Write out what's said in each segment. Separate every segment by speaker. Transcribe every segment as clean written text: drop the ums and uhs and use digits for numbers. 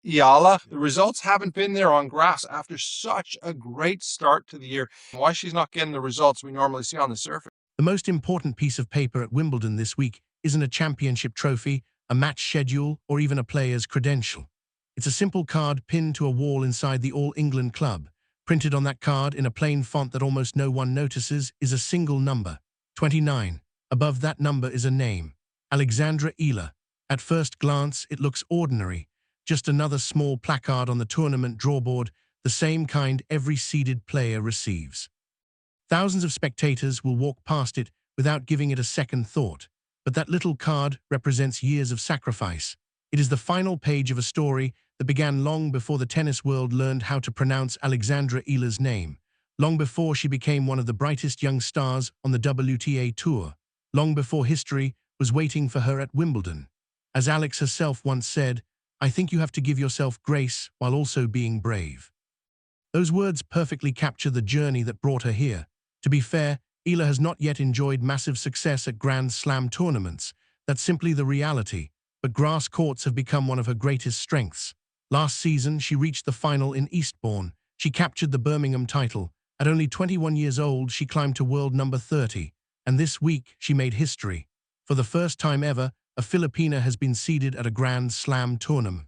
Speaker 1: Eala, the results haven't been there on grass after such a great start to the year. Why she's not getting the results we normally see on the surface?
Speaker 2: The most important piece of paper at Wimbledon this week isn't a championship trophy, a match schedule, or even a player's credential. It's a simple card pinned to a wall inside the All England club. Printed on that card in a plain font that almost no one notices is a single number, 29. Above that number is a name, Alexandra Eala. At first glance, it looks ordinary, just another small placard on the tournament drawboard, the same kind every seeded player receives. Thousands of spectators will walk past it without giving it a second thought, but that little card represents years of sacrifice. It is the final page of a story that began long before the tennis world learned how to pronounce Alexandra Eala's name, long before she became one of the brightest young stars on the WTA Tour, long before history was waiting for her at Wimbledon. As Alex herself once said, "I think you have to give yourself grace while also being brave." Those words perfectly capture the journey that brought her here. To be fair, Eala has not yet enjoyed massive success at Grand Slam tournaments. That's simply the reality, but grass courts have become one of her greatest strengths. Last season, she reached the final in Eastbourne. She captured the Birmingham title. At only 21 years old, she climbed to world number 30. And this week, she made history. For the first time ever, a Filipina has been seeded at a Grand Slam tournament.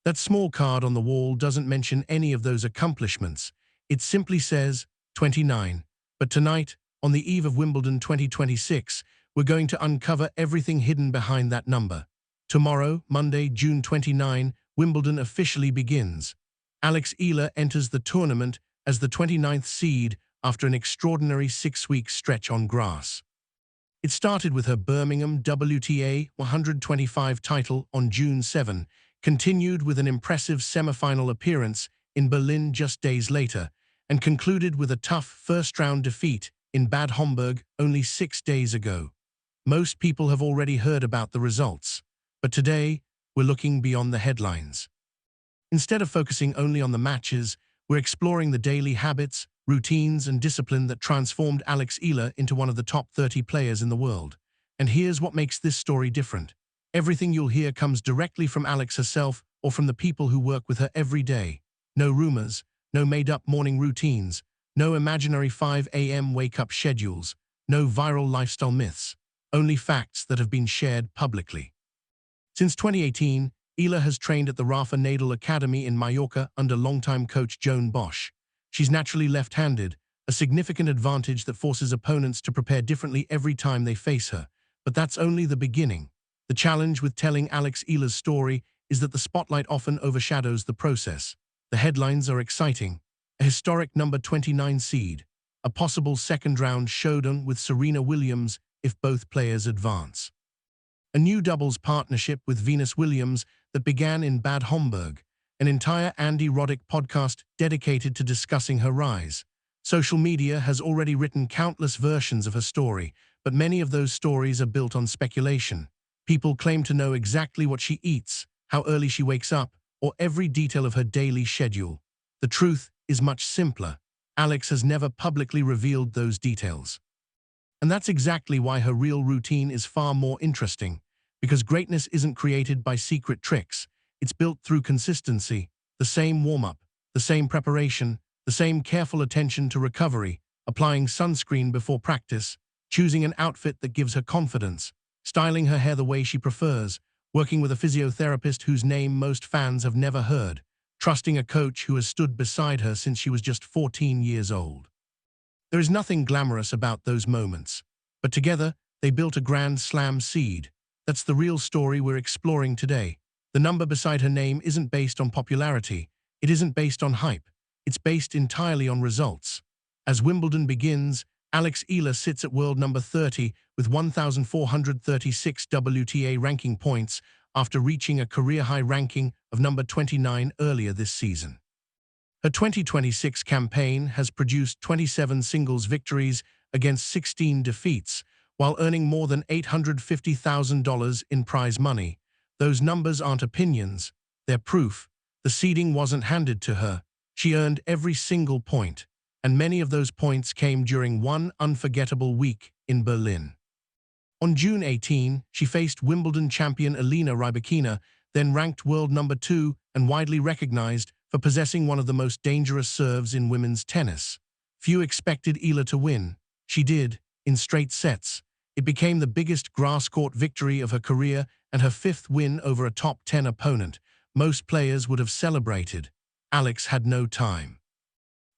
Speaker 2: That small card on the wall doesn't mention any of those accomplishments. It simply says 29. But tonight, on the eve of Wimbledon 2026, we're going to uncover everything hidden behind that number. Tomorrow, Monday, June 29, Wimbledon officially begins. Alex Eala enters the tournament as the 29th seed after an extraordinary 6-week stretch on grass. It started with her Birmingham WTA 125 title on June 7, continued with an impressive semi-final appearance in Berlin just days later, and concluded with a tough first-round defeat in Bad Homburg only 6 days ago. Most people have already heard about the results, but today we're looking beyond the headlines. Instead of focusing only on the matches, we're exploring the daily habits, routines, and discipline that transformed Alex Eala into one of the top 30 players in the world. And here's what makes this story different. Everything you'll hear comes directly from Alex herself or from the people who work with her every day. No rumors, no made-up morning routines, no imaginary 5 a.m. wake-up schedules, no viral lifestyle myths, only facts that have been shared publicly. Since 2018, Eala has trained at the Rafa Nadal Academy in Mallorca under longtime coach Joan Bosch. She's naturally left-handed, a significant advantage that forces opponents to prepare differently every time they face her. But that's only the beginning. The challenge with telling Alex Eala's story is that the spotlight often overshadows the process. The headlines are exciting. A historic number 29 seed, a possible second-round showdown with Serena Williams if both players advance. A new doubles partnership with Venus Williams that began in Bad Homburg, an entire Andy Roddick podcast dedicated to discussing her rise. Social media has already written countless versions of her story, but many of those stories are built on speculation. People claim to know exactly what she eats, how early she wakes up, or every detail of her daily schedule. The truth is much simpler. Alex has never publicly revealed those details. And that's exactly why her real routine is far more interesting, because greatness isn't created by secret tricks. It's built through consistency, the same warm-up, the same preparation, the same careful attention to recovery, applying sunscreen before practice, choosing an outfit that gives her confidence, styling her hair the way she prefers, working with a physiotherapist whose name most fans have never heard, trusting a coach who has stood beside her since she was just 14 years old. There is nothing glamorous about those moments, but together they built a Grand Slam seed. That's the real story we're exploring today. The number beside her name isn't based on popularity. It isn't based on hype. It's based entirely on results. As Wimbledon begins, Alex Eala sits at world number 30 with 1,436 WTA ranking points after reaching a career-high ranking of number 29 earlier this season. Her 2026 campaign has produced 27 singles victories against 16 defeats, while earning more than $850,000 in prize money. Those numbers aren't opinions, they're proof. The seeding wasn't handed to her. She earned every single point, and many of those points came during one unforgettable week in Berlin. On June 18, she faced Wimbledon champion Elena Rybakina, then ranked world number 2 and widely recognized for possessing one of the most dangerous serves in women's tennis. Few expected Eala to win. She did, in straight sets. It became the biggest grass-court victory of her career and her 5th win over a top 10 opponent. Most players would have celebrated. Alex had no time.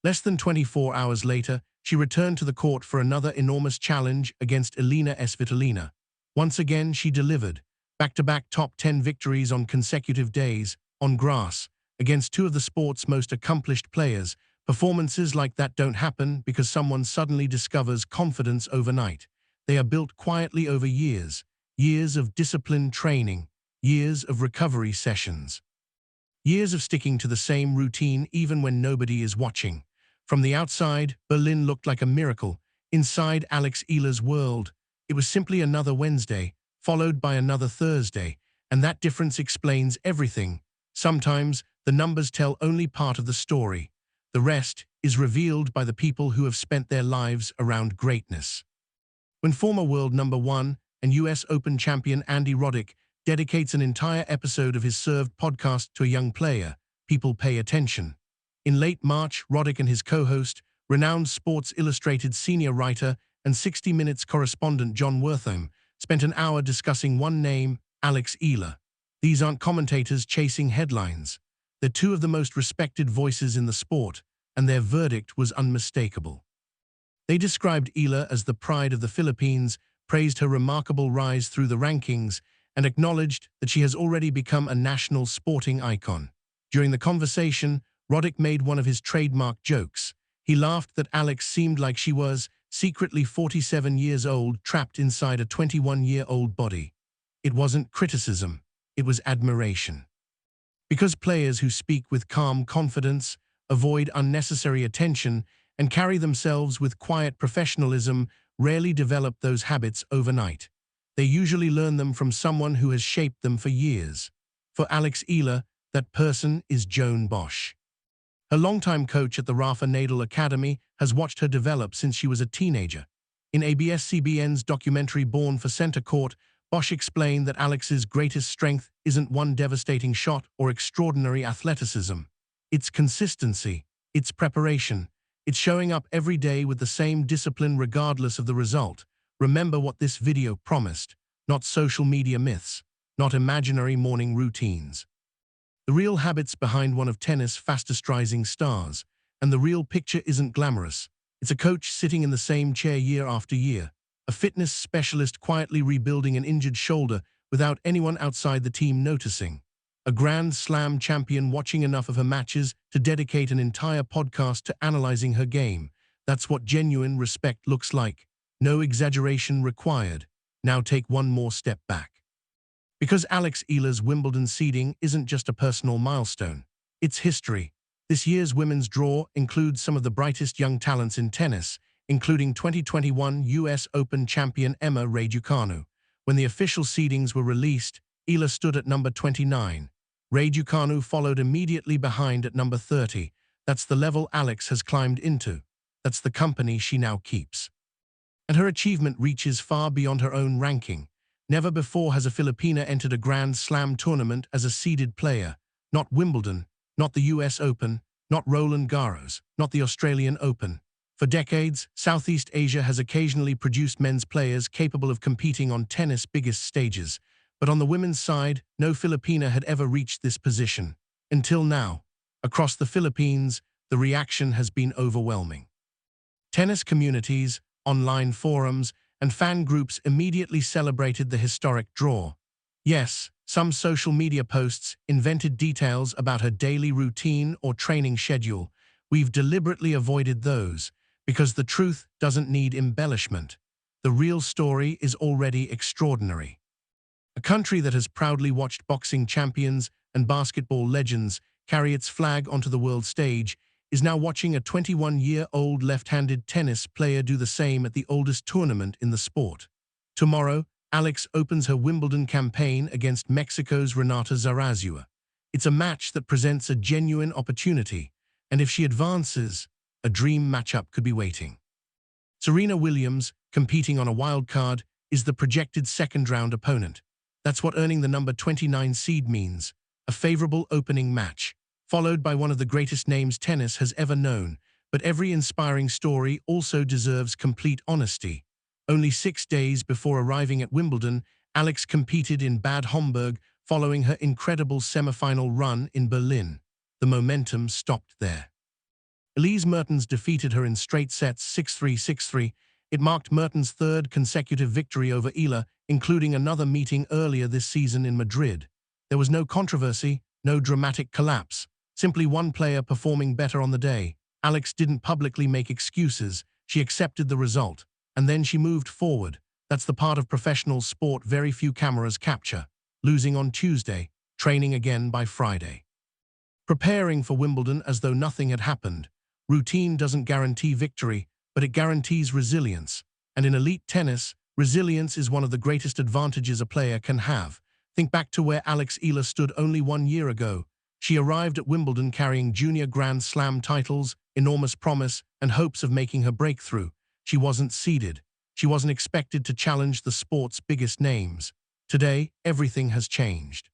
Speaker 2: Less than 24 hours later, she returned to the court for another enormous challenge against Elina Svitolina. Once again, she delivered. Back-to-back top 10 victories on consecutive days, on grass, against two of the sport's most accomplished players. Performances like that don't happen because someone suddenly discovers confidence overnight. They are built quietly over years, years of disciplined training, years of recovery sessions, years of sticking to the same routine even when nobody is watching. From the outside, Berlin looked like a miracle. Inside Alex Eala's world, it was simply another Wednesday, followed by another Thursday, and that difference explains everything. Sometimes, the numbers tell only part of the story. The rest is revealed by the people who have spent their lives around greatness. When former world number 1 and US Open champion Andy Roddick dedicates an entire episode of his Served podcast to a young player, people pay attention. In late March, Roddick and his co-host, renowned Sports Illustrated senior writer and 60 Minutes correspondent John Wortham, spent an hour discussing one name, Alex Eala. These aren't commentators chasing headlines. They're two of the most respected voices in the sport, and their verdict was unmistakable. They described Eala as the pride of the Philippines, praised her remarkable rise through the rankings, and acknowledged that she has already become a national sporting icon. During the conversation, Roddick made one of his trademark jokes. He laughed that Alex seemed like she was, secretly 47 years old, trapped inside a 21-year-old body. It wasn't criticism, it was admiration. Because players who speak with calm confidence, avoid unnecessary attention, and carry themselves with quiet professionalism rarely develop those habits overnight. They usually learn them from someone who has shaped them for years. For Alex Eala, that person is Joan Bosch. Her longtime coach at the Rafa Nadal Academy has watched her develop since she was a teenager. In ABS-CBN's documentary Born for Center Court, Bosch explained that Alex's greatest strength isn't one devastating shot or extraordinary athleticism. It's consistency, it's preparation, it's showing up every day with the same discipline regardless of the result. Remember what this video promised, not social media myths, not imaginary morning routines. The real habits behind one of tennis' fastest rising stars, and the real picture isn't glamorous. It's a coach sitting in the same chair year after year, a fitness specialist quietly rebuilding an injured shoulder without anyone outside the team noticing, a Grand Slam champion watching enough of her matches to dedicate an entire podcast to analyzing her game. That's what genuine respect looks like. No exaggeration required. Now take one more step back. Because Alex Eala's Wimbledon seeding isn't just a personal milestone, it's history. This year's women's draw includes some of the brightest young talents in tennis, including 2021 US Open champion Emma Raducanu. When the official seedings were released, Eala stood at number 29. Raducanu followed immediately behind at number 30. That's the level Alex has climbed into. That's the company she now keeps. And her achievement reaches far beyond her own ranking. Never before has a Filipina entered a Grand Slam tournament as a seeded player. Not Wimbledon, not the US Open, not Roland Garros, not the Australian Open. For decades, Southeast Asia has occasionally produced men's players capable of competing on tennis' biggest stages. But on the women's side, no Filipina had ever reached this position. Until now. Across the Philippines, the reaction has been overwhelming. Tennis communities, online forums, and fan groups immediately celebrated the historic draw. Yes, some social media posts invented details about her daily routine or training schedule. We've deliberately avoided those, because the truth doesn't need embellishment. The real story is already extraordinary. A country that has proudly watched boxing champions and basketball legends carry its flag onto the world stage is now watching a 21-year-old left-handed tennis player do the same at the oldest tournament in the sport. Tomorrow, Alex opens her Wimbledon campaign against Mexico's Renata Zarazua. It's a match that presents a genuine opportunity, and if she advances, a dream matchup could be waiting. Serena Williams, competing on a wild card, is the projected second-round opponent. That's what earning the number 29 seed means, a favorable opening match, followed by one of the greatest names tennis has ever known. But every inspiring story also deserves complete honesty. Only 6 days before arriving at Wimbledon, Alex competed in Bad Homburg following her incredible semi-final run in Berlin. The momentum stopped there. Elise Mertens defeated her in straight sets 6-3, 6-3. It marked Mertens' third consecutive victory over Eala, including another meeting earlier this season in Madrid. There was no controversy, no dramatic collapse, simply one player performing better on the day. Alex didn't publicly make excuses, she accepted the result, and then she moved forward. That's the part of professional sport very few cameras capture. Losing on Tuesday, training again by Friday. Preparing for Wimbledon as though nothing had happened. Routine doesn't guarantee victory, but it guarantees resilience. And in elite tennis, resilience is one of the greatest advantages a player can have. Think back to where Alex Eala stood only 1 year ago. She arrived at Wimbledon carrying junior Grand Slam titles, enormous promise, and hopes of making her breakthrough. She wasn't seeded. She wasn't expected to challenge the sport's biggest names. Today, everything has changed.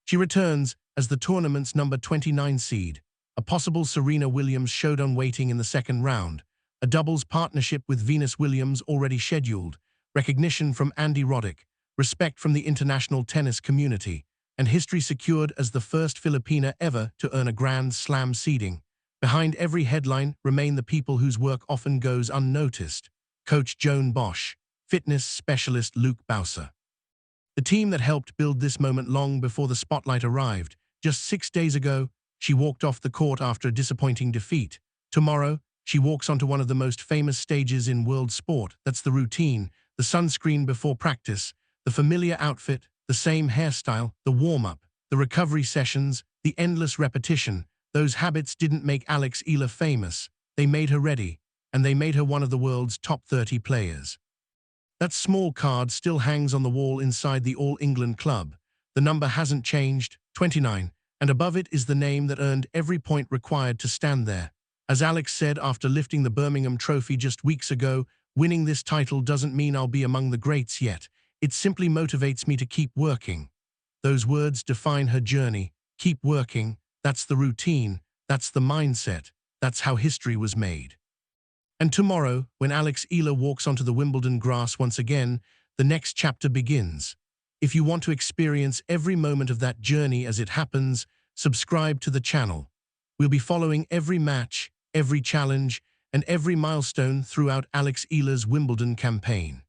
Speaker 2: She returns as the tournament's number 29 seed. A possible Serena Williams showdown waiting in the second round. A doubles partnership with Venus Williams already scheduled. Recognition from Andy Roddick. Respect from the international tennis community. And history secured as the first Filipina ever to earn a Grand Slam seeding. Behind every headline remain the people whose work often goes unnoticed. Coach Joan Bosch. Fitness specialist Luke Bowser. The team that helped build this moment long before the spotlight arrived. Just 6 days ago, she walked off the court after a disappointing defeat. Tomorrow, she walks onto one of the most famous stages in world sport. That's the routine, the sunscreen before practice, the familiar outfit, the same hairstyle, the warm-up, the recovery sessions, the endless repetition. Those habits didn't make Alex Eala famous. They made her ready, and they made her one of the world's top 30 players. That small card still hangs on the wall inside the All England club. The number hasn't changed, 29, and above it is the name that earned every point required to stand there. As Alex said after lifting the Birmingham Trophy just weeks ago, winning this title doesn't mean I'll be among the greats yet. It simply motivates me to keep working. Those words define her journey. Keep working. That's the routine. That's the mindset. That's how history was made. And tomorrow, when Alex Eala walks onto the Wimbledon grass once again, the next chapter begins. If you want to experience every moment of that journey as it happens, subscribe to the channel. We'll be following every match, every challenge, and every milestone throughout Alex Eala's Wimbledon campaign.